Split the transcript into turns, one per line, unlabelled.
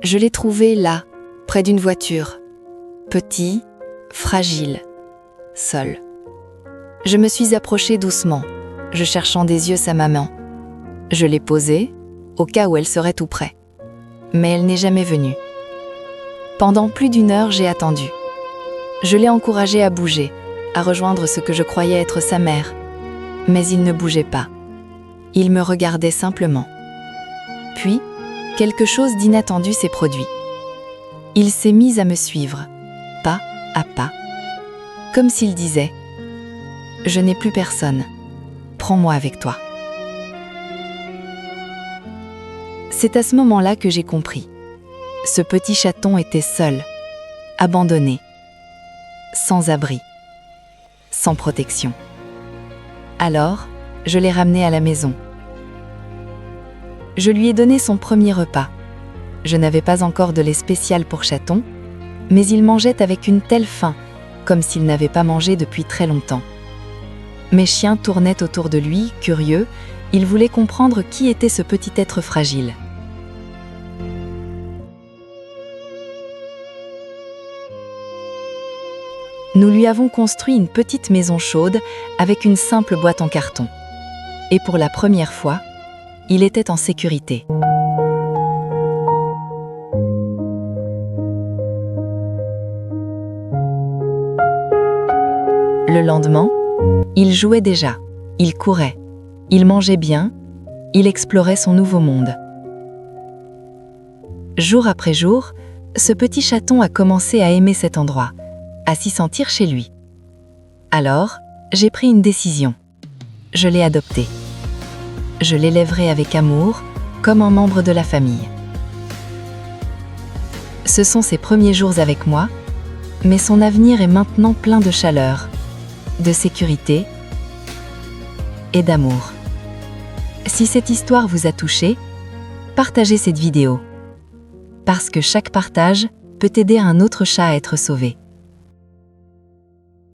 Je l'ai trouvé là, près d'une voiture. Petit, fragile, seul. Je me suis approchée doucement, je cherchant des yeux sa maman. Je l'ai posée, au cas où elle serait tout près. Mais elle n'est jamais venue. Pendant plus d'une heure, j'ai attendu. Je l'ai encouragé à bouger, à rejoindre ce que je croyais être sa mère. Mais il ne bougeait pas. Il me regardait simplement. Puis, quelque chose d'inattendu s'est produit. Il s'est mis à me suivre, pas à pas, comme s'il disait « Je n'ai plus personne, prends-moi avec toi ». C'est à ce moment-là que j'ai compris. Ce petit chaton était seul, abandonné, sans abri, sans protection. Alors, je l'ai ramené à la maison. Je lui ai donné son premier repas. Je n'avais pas encore de lait spécial pour chaton, mais il mangeait avec une telle faim, comme s'il n'avait pas mangé depuis très longtemps. Mes chiens tournaient autour de lui, curieux, ils voulaient comprendre qui était ce petit être fragile. Nous lui avons construit une petite maison chaude avec une simple boîte en carton. Et pour la première fois, il était en sécurité. Le lendemain, il jouait déjà, il courait, il mangeait bien, il explorait son nouveau monde. Jour après jour, ce petit chaton a commencé à aimer cet endroit, à s'y sentir chez lui. Alors, j'ai pris une décision. Je l'ai adopté. Je l'élèverai avec amour, comme un membre de la famille. Ce sont ses premiers jours avec moi, mais son avenir est maintenant plein de chaleur, de sécurité et d'amour. Si cette histoire vous a touché, partagez cette vidéo. Parce que chaque partage peut aider un autre chat à être sauvé.